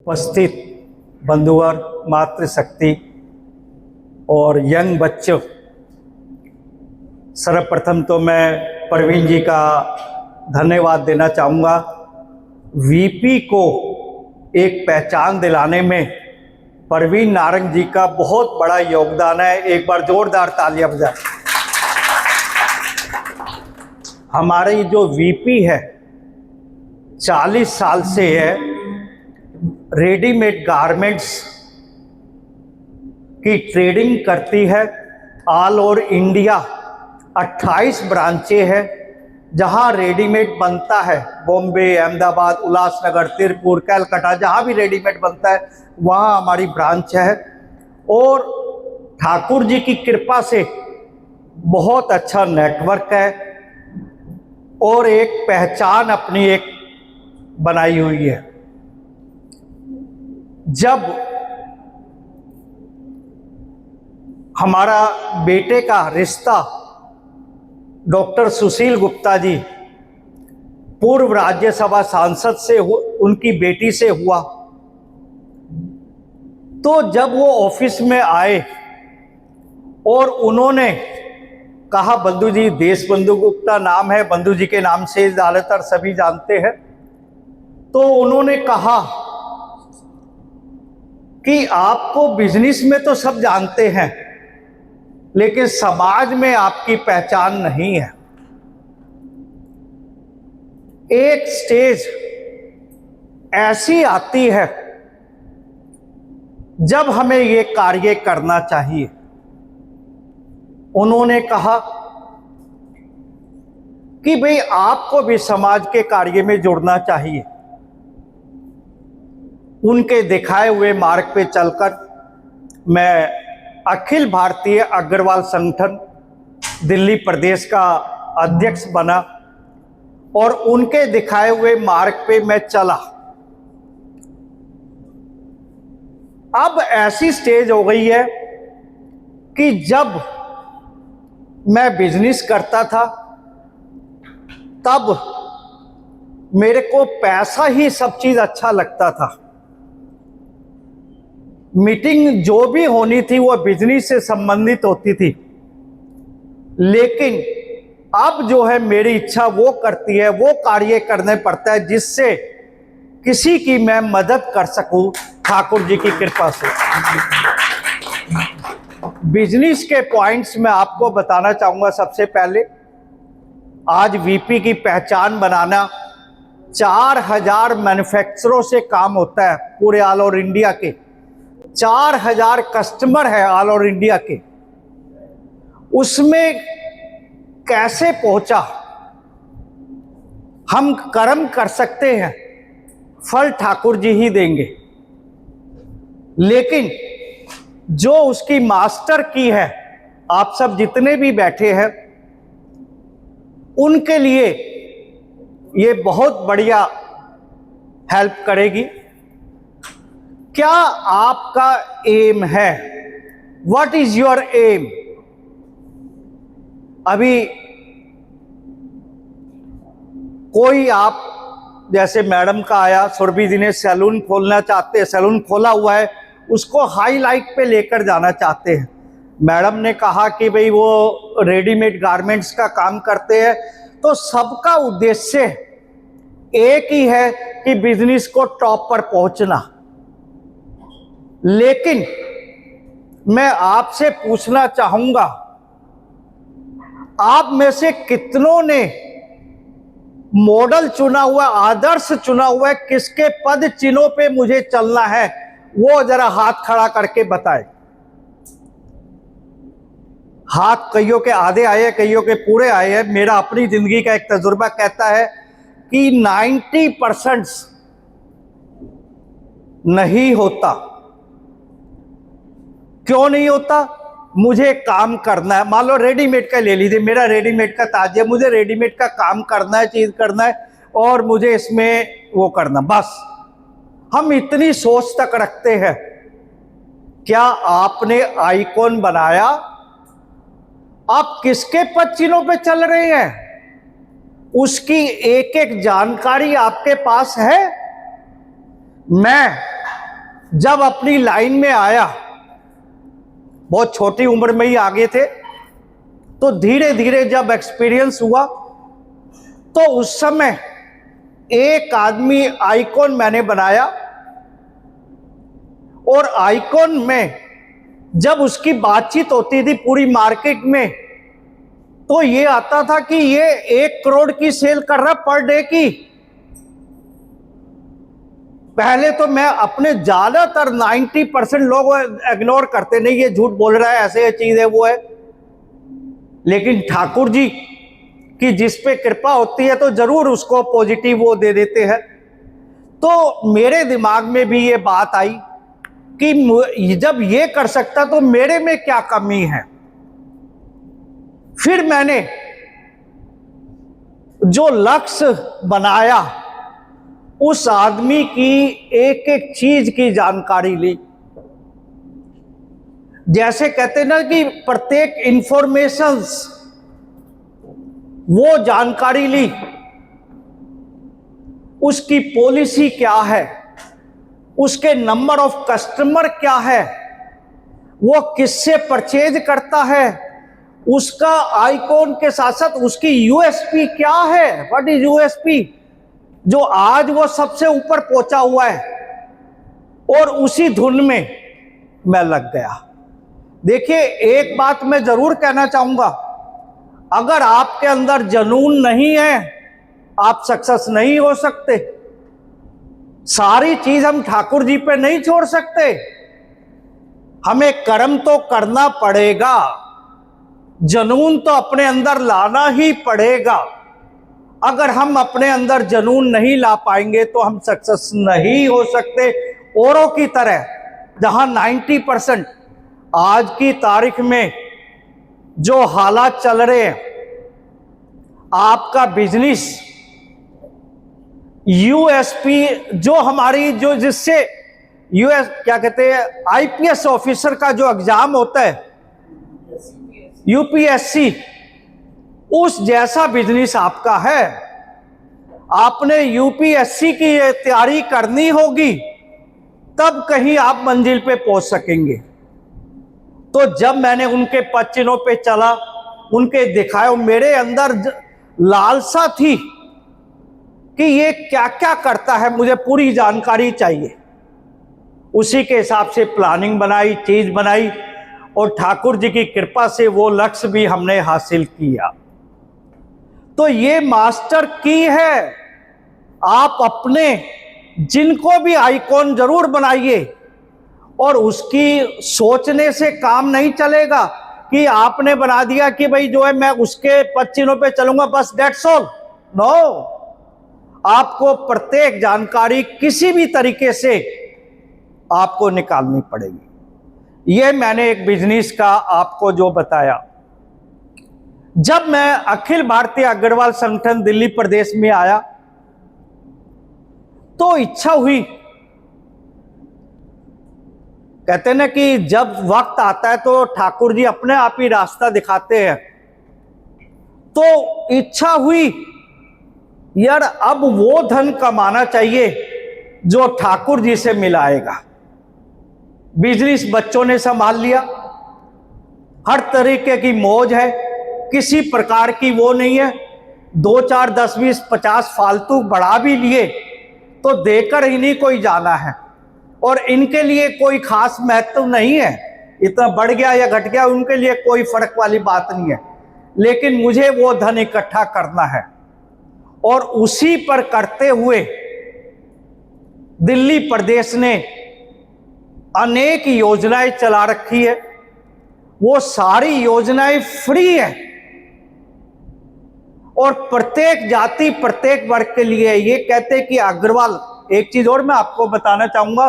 उपस्थित बंधुवर, मातृशक्ति और यंग बच्चों, सर्वप्रथम तो मैं प्रवीण जी का धन्यवाद देना चाहूँगा। वीपी को एक पहचान दिलाने में प्रवीण नारंग जी का बहुत बड़ा योगदान है। एक बार जोरदार तालियां बजाएं। हमारी जो वीपी है 40 साल से है, रेडीमेड गारमेंट्स की ट्रेडिंग करती है। ऑल ओवर इंडिया 28 ब्रांचें हैं जहां रेडीमेड बनता है। बॉम्बे, अहमदाबाद, उल्लासनगर, तिरपुर, कलकत्ता, जहां भी रेडीमेड बनता है वहां हमारी ब्रांच है। और ठाकुर जी की कृपा से बहुत अच्छा नेटवर्क है और एक पहचान अपनी एक बनाई हुई है। जब हमारा बेटे का रिश्ता डॉक्टर सुशील गुप्ता जी, पूर्व राज्यसभा सांसद से उनकी बेटी से हुआ, तो जब वो ऑफिस में आए और उन्होंने कहा, बंधु जी, देश बंधु गुप्ता नाम है, बंधु जी के नाम से ज़्यादातर सभी जानते हैं, तो उन्होंने कहा कि आपको बिजनेस में तो सब जानते हैं लेकिन समाज में आपकी पहचान नहीं है। एक स्टेज ऐसी आती है जब हमें ये कार्य करना चाहिए। उन्होंने कहा कि भाई आपको भी समाज के कार्य में जुड़ना चाहिए। उनके दिखाए हुए मार्ग पे चलकर मैं अखिल भारतीय अग्रवाल संगठन दिल्ली प्रदेश का अध्यक्ष बना और उनके दिखाए हुए मार्ग पे मैं चला। अब ऐसी स्टेज हो गई है कि जब मैं बिजनेस करता था तब मेरे को पैसा ही सब चीज अच्छा लगता था। मीटिंग जो भी होनी थी वो बिजनेस से संबंधित होती थी, लेकिन अब जो है मेरी इच्छा वो करती है, वो कार्य करने पड़ता है जिससे किसी की मैं मदद कर सकूं ठाकुर जी की कृपा से। बिजनेस के पॉइंट्स में आपको बताना चाहूंगा। सबसे पहले आज वीपी की पहचान बनाना, 4000 मैन्युफैक्चररों से काम होता है पूरे ऑल ओवर इंडिया के। 4000 कस्टमर है ऑल ओवर इंडिया के। उसमें कैसे पहुंचा? हम कर्म कर सकते हैं, फल ठाकुर जी ही देंगे, लेकिन जो उसकी मास्टर की है, आप सब जितने भी बैठे हैं उनके लिए ये बहुत बढ़िया हेल्प करेगी। क्या आपका एम है? What is your aim? अभी कोई आप जैसे मैडम का आया, सुरभि जी ने सैलून खोलना चाहते हैं, सैलून खोला हुआ है, उसको हाईलाइट पे लेकर जाना चाहते हैं। मैडम ने कहा कि भाई वो रेडीमेड गारमेंट्स का काम करते हैं, तो सबका उद्देश्य एक ही है कि बिजनेस को टॉप पर पहुंचना। लेकिन मैं आपसे पूछना चाहूंगा, आप में से कितनों ने मॉडल चुना हुआ, आदर्श चुना हुआ है, किसके पद चिन्हों पे मुझे चलना है, वो जरा हाथ खड़ा करके बताए। हाथ कईयों के आधे आए हैं, कईयों के पूरे आए हैं। मेरा अपनी जिंदगी का एक तजुर्बा कहता है कि 90% नहीं होता। क्यों नहीं होता? मुझे काम करना है। मान लो रेडीमेड का ले लीजिए, मेरा रेडीमेड का ताज है, मुझे रेडीमेड का काम करना है, चीज करना है और मुझे इसमें वो करना, बस हम इतनी सोच तक रखते हैं। क्या आपने आइकॉन बनाया? आप किसके पद चिन्हों पे चल रहे हैं? उसकी एक एक जानकारी आपके पास है? मैं जब अपनी लाइन में आया, बहुत छोटी उम्र में ही आगे थे, तो धीरे धीरे जब एक्सपीरियंस हुआ तो उस समय एक आदमी आइकॉन मैंने बनाया, और आइकॉन में जब उसकी बातचीत होती थी पूरी मार्केट में, तो ये आता था कि ये 1 करोड़ की सेल कर रहा पर डे की। पहले तो मैं अपने ज्यादातर 90% लोग इग्नोर करते, नहीं ये झूठ बोल रहा है, ऐसे ये चीज है वो है, लेकिन ठाकुर जी की जिस पे कृपा होती है तो जरूर उसको पॉजिटिव वो दे देते हैं। तो मेरे दिमाग में भी ये बात आई कि जब ये कर सकता तो मेरे में क्या कमी है। फिर मैंने जो लक्ष्य बनाया, उस आदमी की एक एक चीज की जानकारी ली। जैसे कहते ना कि प्रत्येक इंफॉर्मेशंस, वो जानकारी ली। उसकी पॉलिसी क्या है, उसके नंबर ऑफ कस्टमर क्या है, वो किससे परचेज करता है, उसका आइकॉन के साथ साथ उसकी यूएसपी क्या है, व्हाट इज यूएसपी, जो आज वो सबसे ऊपर पहुंचा हुआ है। और उसी धुन में मैं लग गया। देखिए, एक बात मैं जरूर कहना चाहूंगा, अगर आपके अंदर जुनून नहीं है आप सक्सेस नहीं हो सकते। सारी चीज हम ठाकुर जी पे नहीं छोड़ सकते, हमें कर्म तो करना पड़ेगा, जुनून तो अपने अंदर लाना ही पड़ेगा। अगर हम अपने अंदर जुनून नहीं ला पाएंगे तो हम सक्सेस नहीं हो सकते। औरों की तरह जहां 90% आज की तारीख में जो हालात चल रहे हैं, आपका बिजनेस यूएसपी जो हमारी जो जिससे यूएस क्या कहते हैं आईपीएस ऑफिसर का जो एग्जाम होता है यूपीएससी, उस जैसा बिजनेस आपका है। आपने यूपीएससी की तैयारी करनी होगी, तब कहीं आप मंजिल पे पहुंच सकेंगे। तो जब मैंने उनके पद चिन्हों पे चला, उनके दिखाए, मेरे अंदर लालसा थी कि ये क्या क्या करता है, मुझे पूरी जानकारी चाहिए। उसी के हिसाब से प्लानिंग बनाई, चीज बनाई, और ठाकुर जी की कृपा से वो लक्ष्य भी हमने हासिल किया। तो ये मास्टर की है। आप अपने जिनको भी आइकॉन जरूर बनाइए, और उसकी सोचने से काम नहीं चलेगा कि आपने बना दिया कि भाई जो है मैं उसके पद चिन्हों पे चलूंगा बस, दैट्स ऑल। नो, आपको प्रत्येक जानकारी किसी भी तरीके से आपको निकालनी पड़ेगी। यह मैंने एक बिजनेस का आपको जो बताया। जब मैं अखिल भारतीय अग्रवाल संगठन दिल्ली प्रदेश में आया तो इच्छा हुई, कहते ना कि जब वक्त आता है तो ठाकुर जी अपने आप ही रास्ता दिखाते हैं। तो इच्छा हुई यार अब वो धन कमाना चाहिए जो ठाकुर जी से मिलाएगा। बिजनेस बच्चों ने संभाल लिया, हर तरीके की मौज है, किसी प्रकार की वो नहीं है। 2 4 10 20 50 फालतू बढ़ा भी लिए तो देकर ही नहीं कोई जाना है, और इनके लिए कोई खास महत्व नहीं है, इतना बढ़ गया या घट गया उनके लिए कोई फर्क वाली बात नहीं है। लेकिन मुझे वो धन इकट्ठा करना है, और उसी पर करते हुए दिल्ली प्रदेश ने अनेक योजनाएं चला रखी है। वो सारी योजनाएं फ्री है, और प्रत्येक जाति प्रत्येक वर्ग के लिए। ये कहते कि अग्रवाल, एक चीज और मैं आपको बताना चाहूंगा,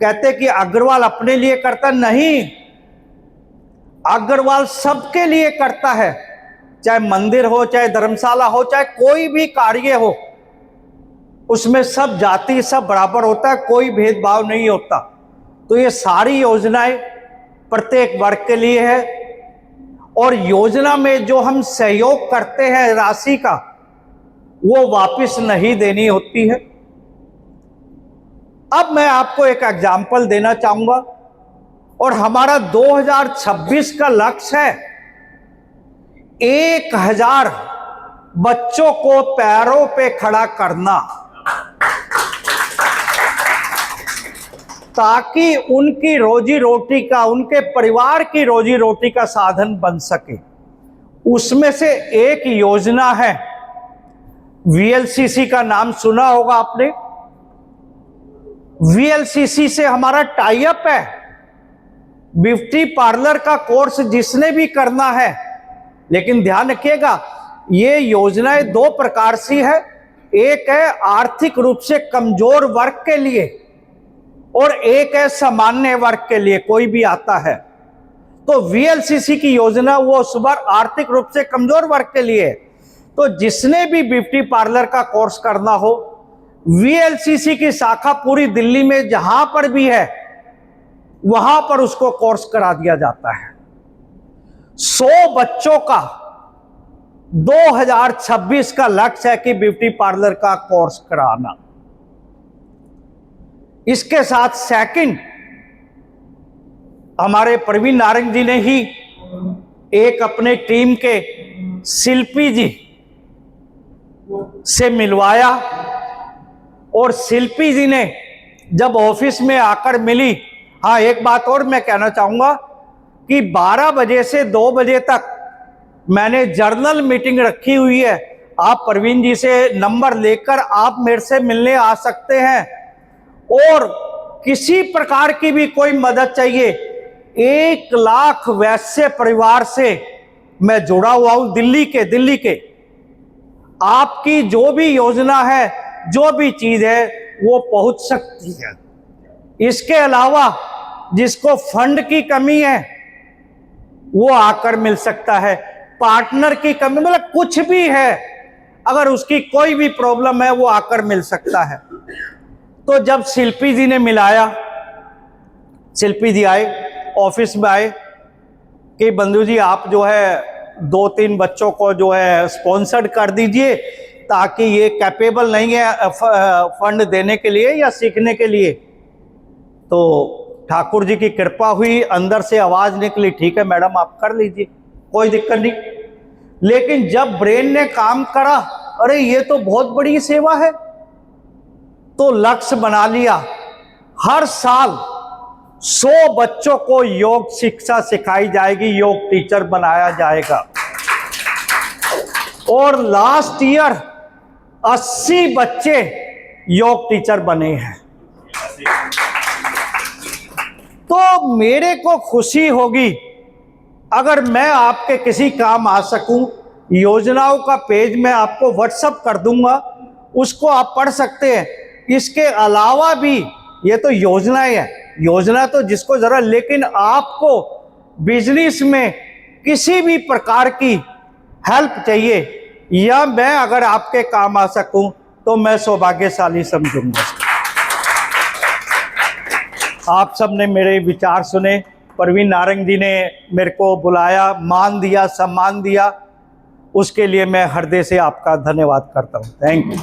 कहते कि अग्रवाल अपने लिए करता नहीं, अग्रवाल सबके लिए करता है। चाहे मंदिर हो, चाहे धर्मशाला हो, चाहे कोई भी कार्य हो, उसमें सब जाति सब बराबर होता है, कोई भेदभाव नहीं होता। तो ये सारी योजनाएं प्रत्येक वर्ग के लिए है, और योजना में जो हम सहयोग करते हैं राशि का, वो वापस नहीं देनी होती है। अब मैं आपको एक एग्जाम्पल देना चाहूंगा, और हमारा 2026 का लक्ष्य है 1000 बच्चों को पैरों पे खड़ा करना, ताकि उनकी रोजी रोटी का, उनके परिवार की रोजी रोटी का साधन बन सके। उसमें से एक योजना है, वीएलसीसी का नाम सुना होगा आपने। वीएलसीसी से हमारा टाई अप है। ब्यूटी पार्लर का कोर्स जिसने भी करना है, लेकिन ध्यान रखिएगा ये योजनाएं दो प्रकार से है। एक है आर्थिक रूप से कमजोर वर्ग के लिए, और एक है सामान्य वर्ग के लिए, कोई भी आता है। तो वीएलसीसी की योजना वो सुबह आर्थिक रूप से कमजोर वर्ग के लिए। तो जिसने भी ब्यूटी पार्लर का कोर्स करना हो, वीएलसीसी की शाखा पूरी दिल्ली में जहां पर भी है वहां पर उसको कोर्स करा दिया जाता है। 100 बच्चों का 2026 का लक्ष्य है कि ब्यूटी पार्लर का कोर्स कराना। इसके साथ सेकंड, हमारे प्रवीण नारंग जी ने ही एक अपने टीम के शिल्पी जी से मिलवाया, और शिल्पी जी ने जब ऑफिस में आकर मिली, हाँ एक बात और मैं कहना चाहूंगा कि 12 बजे से 2 बजे तक मैंने जर्नल मीटिंग रखी हुई है। आप प्रवीण जी से नंबर लेकर आप मेरे से मिलने आ सकते हैं, और किसी प्रकार की भी कोई मदद चाहिए, 1 लाख वैश्य परिवार से मैं जुड़ा हुआ हूं दिल्ली के। आपकी जो भी योजना है, जो भी चीज है वो पहुंच सकती है। इसके अलावा जिसको फंड की कमी है वो आकर मिल सकता है, पार्टनर की कमी, मतलब कुछ भी है, अगर उसकी कोई भी प्रॉब्लम है वो आकर मिल सकता है। तो जब शिल्पी जी ने मिलाया, शिल्पी जी आए, ऑफिस में आए कि बंधु जी आप जो है 2-3 बच्चों को जो है स्पॉन्सर्ड कर दीजिए, ताकि ये कैपेबल नहीं है फंड देने के लिए या सीखने के लिए। तो ठाकुर जी की कृपा हुई, अंदर से आवाज निकली, ठीक है मैडम आप कर लीजिए, कोई दिक्कत नहीं। लेकिन जब ब्रेन ने काम करा, अरे ये तो बहुत बड़ी सेवा है, तो लक्ष्य बना लिया, हर साल 100 बच्चों को योग शिक्षा सिखाई जाएगी, योग टीचर बनाया जाएगा। और लास्ट ईयर 80 बच्चे योग टीचर बने हैं। तो मेरे को खुशी होगी अगर मैं आपके किसी काम आ सकूं। योजनाओं का पेज मैं आपको व्हाट्सएप कर दूंगा, उसको आप पढ़ सकते हैं। इसके अलावा भी ये तो योजनाएं हैं, योजना तो जिसको जरा, लेकिन आपको बिजनेस में किसी भी प्रकार की हेल्प चाहिए या मैं अगर आपके काम आ सकूं तो मैं सौभाग्यशाली समझूंगा। आप सब ने मेरे विचार सुने, प्रवीण नारंग जी ने मेरे को बुलाया, मान दिया, सम्मान दिया, उसके लिए मैं हृदय से आपका धन्यवाद करता हूं। Thank you.